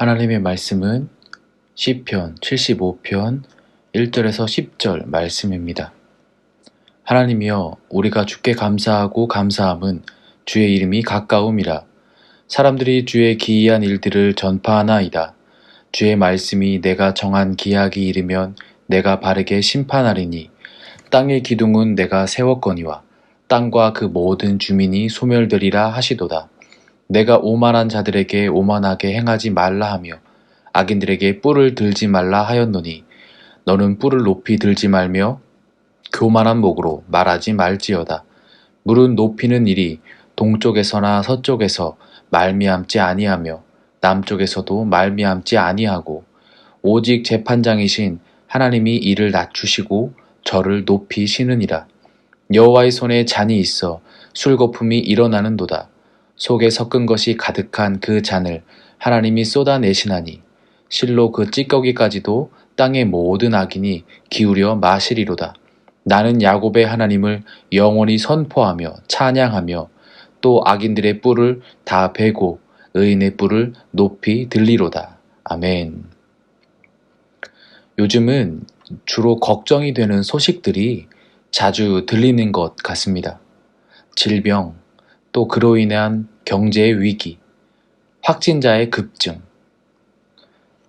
하나님의 말씀은 시편 75편 1절에서 10절 말씀입니다. 하나님이여, 우리가 주께 감사하고 감사함은 주의 이름이 가까움이라. 사람들이 주의 기이한 일들을 전파하나이다. 주의 말씀이 내가 정한 기약이 이르면 내가 바르게 심판하리니, 땅의 기둥은 내가 세웠거니와 땅과 그 모든 주민이 소멸되리라 하시도다. 내가 오만한 자들에게 오만하게 행하지 말라 하며 악인들에게 뿔을 들지 말라 하였노니, 너는 뿔을 높이 들지 말며 교만한 목으로 말하지 말지어다. 물은 높이는 일이 동쪽에서나 서쪽에서 말미암지 아니하며 남쪽에서도 말미암지 아니하고, 오직 재판장이신 하나님이 이를 낮추시고 저를 높이시느니라. 여호와의 손에 잔이 있어 술거품이 일어나는도다. 속에 섞은 것이 가득한 그 잔을 하나님이 쏟아내시나니, 실로 그 찌꺼기까지도 땅의 모든 악인이 기울여 마시리로다. 나는 야곱의 하나님을 영원히 선포하며 찬양하며 또 악인들의 뿔을 다 베고 의인의 뿔을 높이 들리로다. 아멘. 요즘은 주로 걱정이 되는 소식들이 자주 들리는 것 같습니다. 질병, 또 그로 인한 경제의 위기, 확진자의 급증,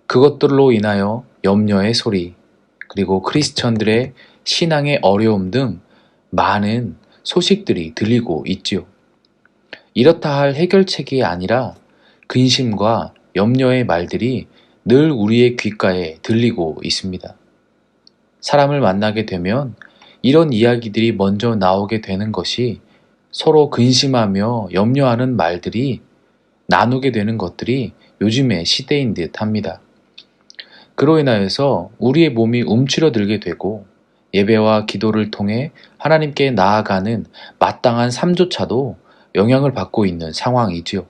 그것들로 인하여 염려의 소리, 그리고 크리스천들의 신앙의 어려움 등 많은 소식들이 들리고 있지요. 이렇다 할 해결책이 아니라 근심과 염려의 말들이 늘 우리의 귓가에 들리고 있습니다. 사람을 만나게 되면 이런 이야기들이 먼저 나오게 되는 것이, 서로 근심하며 염려하는 말들이 나누게 되는 것들이 요즘의 시대인 듯 합니다. 그로 인하여서 우리의 몸이 움츠러들게 되고, 예배와 기도를 통해 하나님께 나아가는 마땅한 삶조차도 영향을 받고 있는 상황이지요.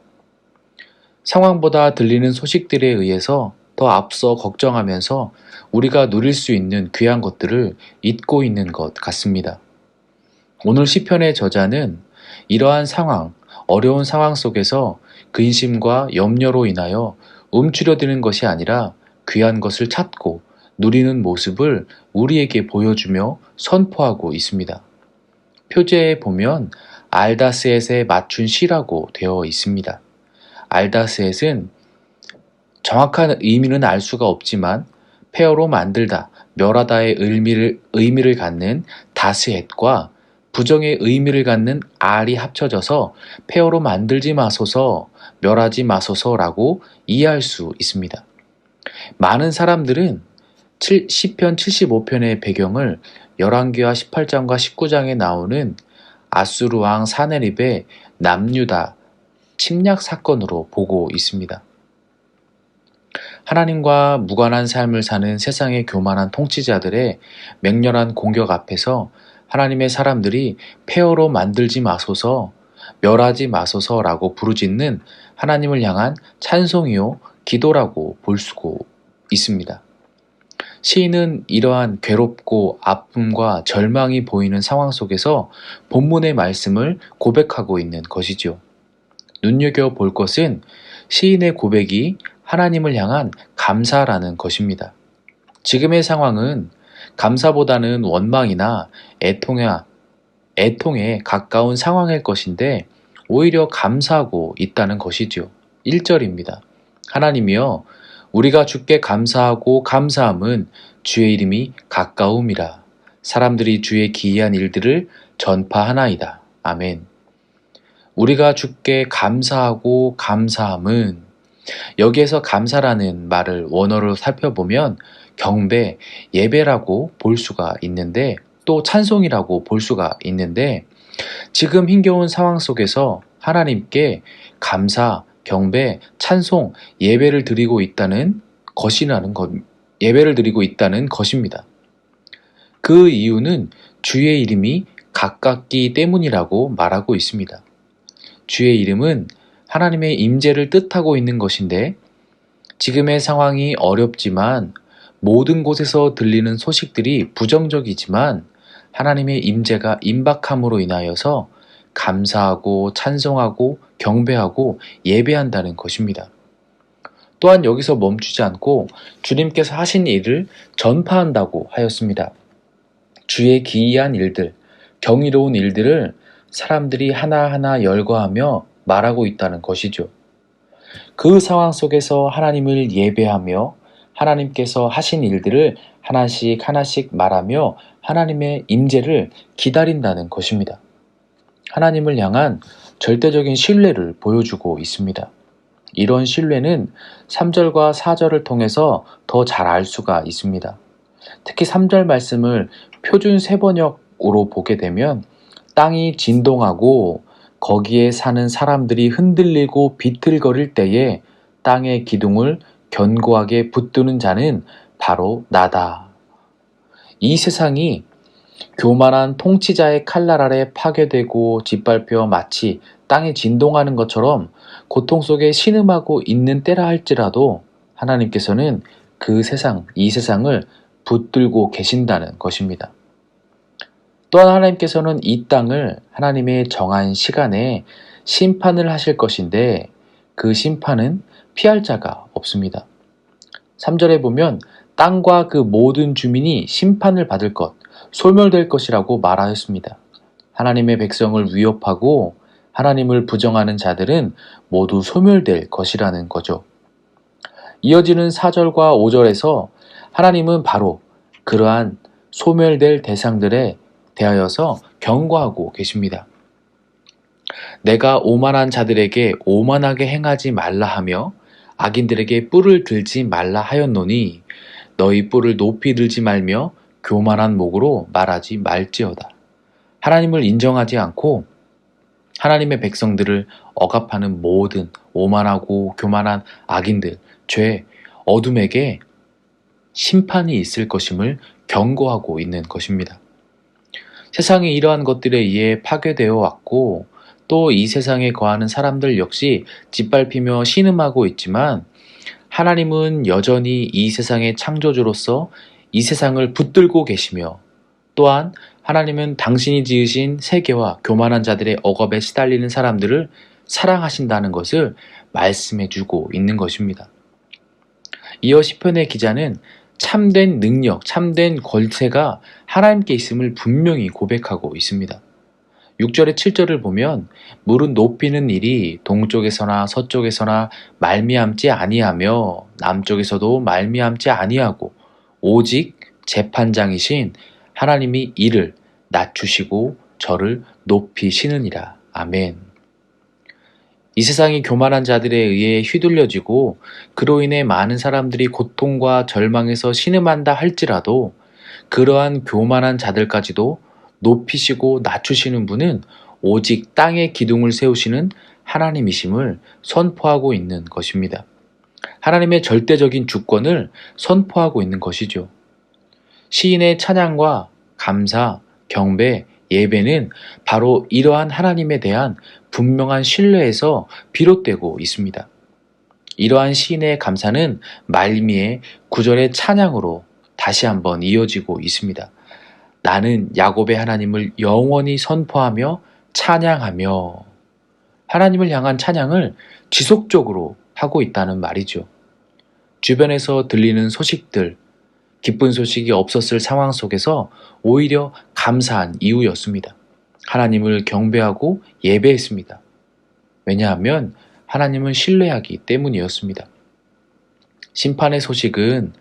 상황보다 들리는 소식들에 의해서 더 앞서 걱정하면서 우리가 누릴 수 있는 귀한 것들을 잊고 있는 것 같습니다. 오늘 시편의 저자는 이러한 상황, 어려운 상황 속에서 근심과 염려로 인하여 움츠려드는 것이 아니라 귀한 것을 찾고 누리는 모습을 우리에게 보여주며 선포하고 있습니다. 표제에 보면 알다스엣에 맞춘 시라고 되어 있습니다. 알다스엣은 정확한 의미는 알 수가 없지만 폐허로 만들다, 멸하다의 의미를 갖는 다스헷과 부정의 의미를 갖는 알이 합쳐져서 폐허로 만들지 마소서, 멸하지 마소서라고 이해할 수 있습니다. 많은 사람들은 시편 75편의 배경을 열왕기하 18장과 19장에 나오는 아수르 왕 사네립의 남유다 침략 사건으로 보고 있습니다. 하나님과 무관한 삶을 사는 세상의 교만한 통치자들의 맹렬한 공격 앞에서 하나님의 사람들이 폐허로 만들지 마소서, 멸하지 마소서라고 부르짖는 하나님을 향한 찬송이요 기도라고 볼 수가 있습니다. 시인은 이러한 괴롭고 아픔과 절망이 보이는 상황 속에서 본문의 말씀을 고백하고 있는 것이지요. 눈여겨볼 것은 시인의 고백이 하나님을 향한 감사라는 것입니다. 지금의 상황은 감사보다는 원망이나 애통에 가까운 상황일 것인데, 오히려 감사하고 있다는 것이지요. 1절입니다. 하나님이여, 우리가 주께 감사하고 감사함은 주의 이름이 가까움이라. 사람들이 주의 기이한 일들을 전파하나이다. 아멘. 우리가 주께 감사하고 감사함은, 여기에서 감사라는 말을 원어로 살펴보면 경배, 예배라고 볼 수가 있는데, 또 찬송이라고 볼 수가 있는데, 지금 힘겨운 상황 속에서 하나님께 감사, 경배, 찬송, 예배를 드리고 있다는 것입니다. 그 이유는 주의 이름이 가깝기 때문이라고 말하고 있습니다. 주의 이름은 하나님의 임재를 뜻하고 있는 것인데, 지금의 상황이 어렵지만 모든 곳에서 들리는 소식들이 부정적이지만 하나님의 임재가 임박함으로 인하여서 감사하고 찬송하고 경배하고 예배한다는 것입니다. 또한 여기서 멈추지 않고 주님께서 하신 일을 전파한다고 하였습니다. 주의 기이한 일들, 경이로운 일들을 사람들이 하나하나 열거하며 말하고 있다는 것이죠. 그 상황 속에서 하나님을 예배하며 하나님께서 하신 일들을 하나씩 하나씩 말하며 하나님의 임재를 기다린다는 것입니다. 하나님을 향한 절대적인 신뢰를 보여주고 있습니다. 이런 신뢰는 3절과 4절을 통해서 더 잘 알 수가 있습니다. 특히 3절 말씀을 표준 세번역으로 보게 되면 땅이 진동하고 거기에 사는 사람들이 흔들리고 비틀거릴 때에 땅의 기둥을 견고하게 붙드는 자는 바로 나다. 이 세상이 교만한 통치자의 칼날 아래 파괴되고 짓밟혀 마치 땅에 진동하는 것처럼 고통 속에 신음하고 있는 때라 할지라도 하나님께서는 이 세상을 붙들고 계신다는 것입니다. 또한 하나님께서는 이 땅을 하나님의 정한 시간에 심판을 하실 것인데 그 심판은 피할 자가 없습니다. 3절에 보면 땅과 그 모든 주민이 심판을 받을 것, 소멸될 것이라고 말하였습니다. 하나님의 백성을 위협하고 하나님을 부정하는 자들은 모두 소멸될 것이라는 거죠. 이어지는 4절과 5절에서 하나님은 바로 그러한 소멸될 대상들에 대하여서 경고하고 계십니다. 내가 오만한 자들에게 오만하게 행하지 말라 하며 악인들에게 뿔을 들지 말라 하였노니 너희 뿔을 높이 들지 말며 교만한 목으로 말하지 말지어다. 하나님을 인정하지 않고 하나님의 백성들을 억압하는 모든 오만하고 교만한 악인들, 죄, 어둠에게 심판이 있을 것임을 경고하고 있는 것입니다. 세상이 이러한 것들에 의해 파괴되어 왔고 또 이 세상에 거하는 사람들 역시 짓밟히며 신음하고 있지만 하나님은 여전히 이 세상의 창조주로서 이 세상을 붙들고 계시며 또한 하나님은 당신이 지으신 세계와 교만한 자들의 억압에 시달리는 사람들을 사랑하신다는 것을 말씀해 주고 있는 것입니다. 이어 시편의 기자는 참된 능력, 참된 권세가 하나님께 있음을 분명히 고백하고 있습니다. 6절에 7절을 보면 물은 높이는 일이 동쪽에서나 서쪽에서나 말미암지 아니하며 남쪽에서도 말미암지 아니하고 오직 재판장이신 하나님이 이를 낮추시고 저를 높이시느니라. 아멘. 이 세상이 교만한 자들에 의해 휘둘려지고 그로 인해 많은 사람들이 고통과 절망에서 신음한다 할지라도 그러한 교만한 자들까지도 높이시고 낮추시는 분은 오직 땅에 기둥을 세우시는 하나님이심을 선포하고 있는 것입니다. 하나님의 절대적인 주권을 선포하고 있는 것이죠. 시인의 찬양과 감사, 경배, 예배는 바로 이러한 하나님에 대한 분명한 신뢰에서 비롯되고 있습니다. 이러한 시인의 감사는 말미에 9절의 찬양으로 다시 한번 이어지고 있습니다. 나는 야곱의 하나님을 영원히 선포하며 찬양하며 하나님을 향한 찬양을 지속적으로 하고 있다는 말이죠. 주변에서 들리는 소식들, 기쁜 소식이 없었을 상황 속에서 오히려 감사한 이유였습니다. 하나님을 경배하고 예배했습니다. 왜냐하면 하나님은 신뢰하기 때문이었습니다. 심판의 소식은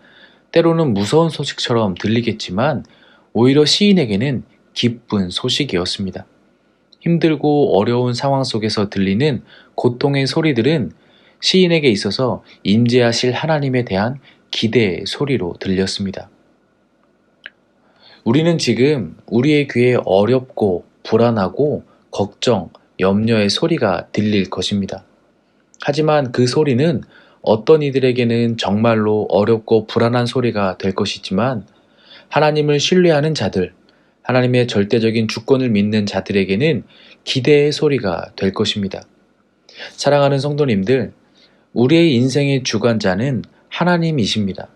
때로는 무서운 소식처럼 들리겠지만 오히려 시인에게는 기쁜 소식이었습니다. 힘들고 어려운 상황 속에서 들리는 고통의 소리들은 시인에게 있어서 임재하실 하나님에 대한 기대의 소리로 들렸습니다. 우리는 지금 우리의 귀에 어렵고 불안하고 걱정, 염려의 소리가 들릴 것입니다. 하지만 그 소리는 어떤 이들에게는 정말로 어렵고 불안한 소리가 될 것이지만 하나님을 신뢰하는 자들, 하나님의 절대적인 주권을 믿는 자들에게는 기대의 소리가 될 것입니다. 사랑하는 성도님들, 우리의 인생의 주관자는 하나님이십니다.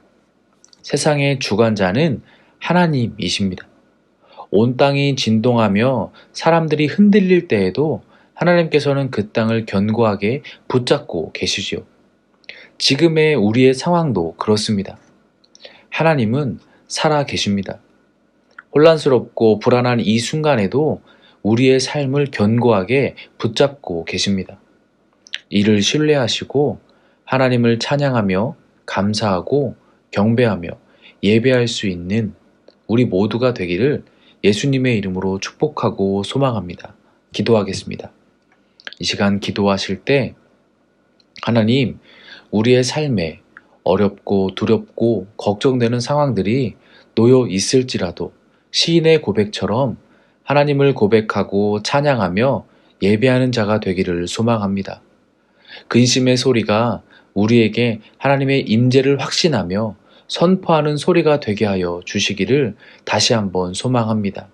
세상의 주관자는 하나님이십니다. 온 땅이 진동하며 사람들이 흔들릴 때에도 하나님께서는 그 땅을 견고하게 붙잡고 계시지요. 지금의 우리의 상황도 그렇습니다. 하나님은 살아 계십니다. 혼란스럽고 불안한 이 순간에도 우리의 삶을 견고하게 붙잡고 계십니다. 이를 신뢰하시고 하나님을 찬양하며 감사하고 경배하며 예배할 수 있는 우리 모두가 되기를 예수님의 이름으로 축복하고 소망합니다. 기도하겠습니다. 이 시간 기도하실 때 하나님, 우리의 삶에 어렵고 두렵고 걱정되는 상황들이 놓여 있을지라도 시인의 고백처럼 하나님을 고백하고 찬양하며 예배하는 자가 되기를 소망합니다. 근심의 소리가 우리에게 하나님의 임재를 확신하며 선포하는 소리가 되게 하여 주시기를 다시 한번 소망합니다.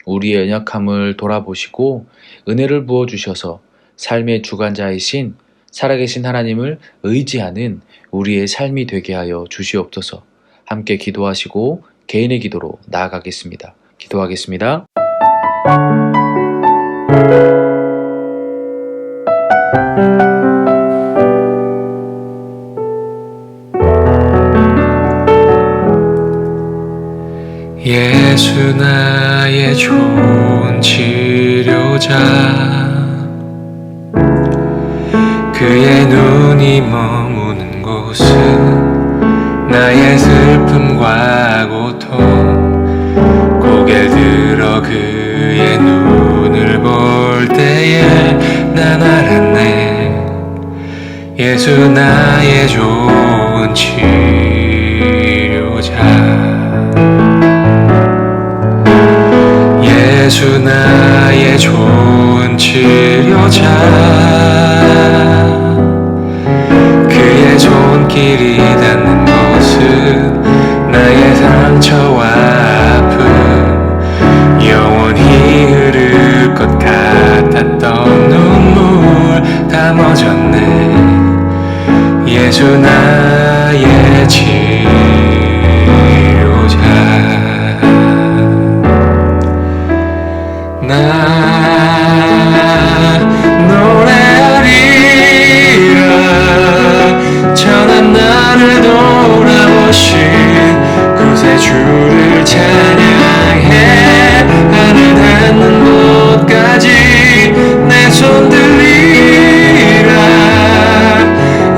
우리의 연약함을 돌아보시고 은혜를 부어주셔서 삶의 주관자이신 살아계신 하나님을 의지하는 우리의 삶이 되게 하여 주시옵소서. 함께 기도하시고 개인의 기도로 나아가겠습니다. 기도하겠습니다. 예수 나의 좋은 치료자, 그의 눈이 머무는 곳은 나의 슬픔과 고통, 고개를 들어 그의 눈을 볼 때에 난 알았네. 예수 나의 좋은 치료자, 예수 나의 좋은 치료자, 그의 손길이 닿는 곳은 나의 상처와 아픔, 영원히 흐를 것 같았던 눈물 다 멎었네. 예수 나의 치료자, 나 노래하리라. 전한 나를 돌아보신 구세주를 찬양해. 하늘 닿는 곳까지 내 손 들리라.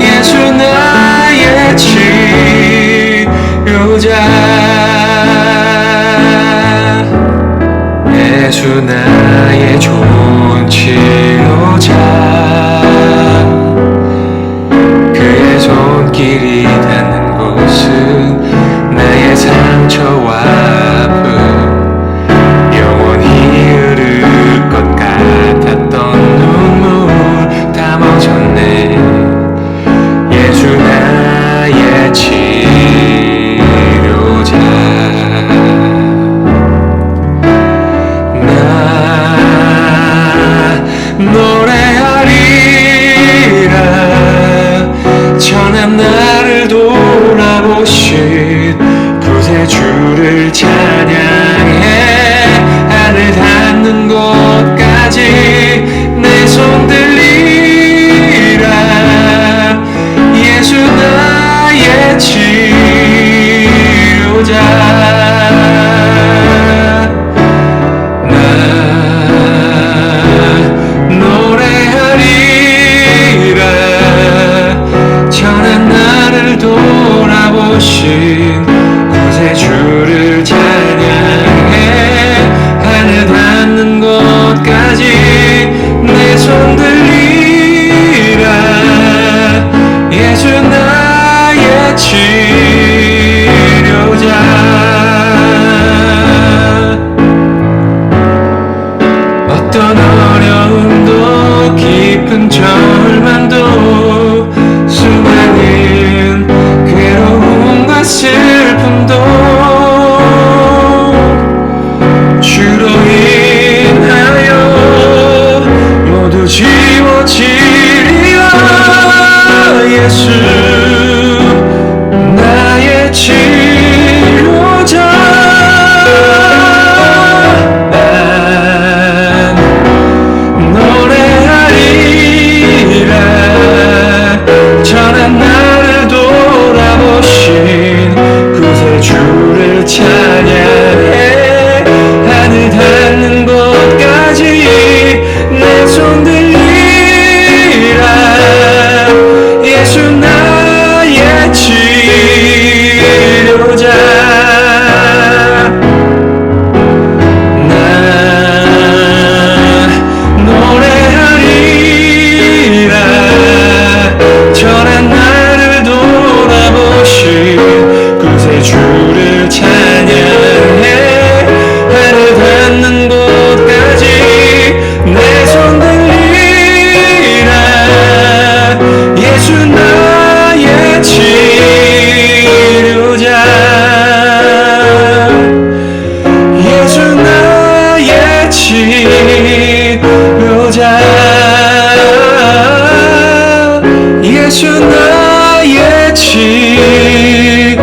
예수 나의 치료자, 예수 나의 좋은 치료자, 그의 손길이 닿는 곳은 나의 상처와 아픔, 영원히 흐를 것 같았던 눈물 다 멎었네. 예수 나의 치료자, 노래하리라. 전한 나를 돌아보신 구세주를 찬양해. 하늘 닿는 곳까지 내 손 들리라. 예수 나의 치료자, 전한 나를 돌아보신 구세주를 찬양해. 하늘 닿는 곳까지 내 손 들리라. 예수 나의 치료자, 어떤 어려움도 깊은 절망도 수많은 괴로움과 슬픔도 주로 인하여 모두 지워지리라. 예수 나의 치료자, 난 노래하리라. 전한 나 치료자 나 노래하리라 전한 나를 돌아보신 구세주를 찬양해 하늘 닿는 곳까지 내 손 들리라 예수 나의 치료자 예수 나의 치료자 예수 나의 치료자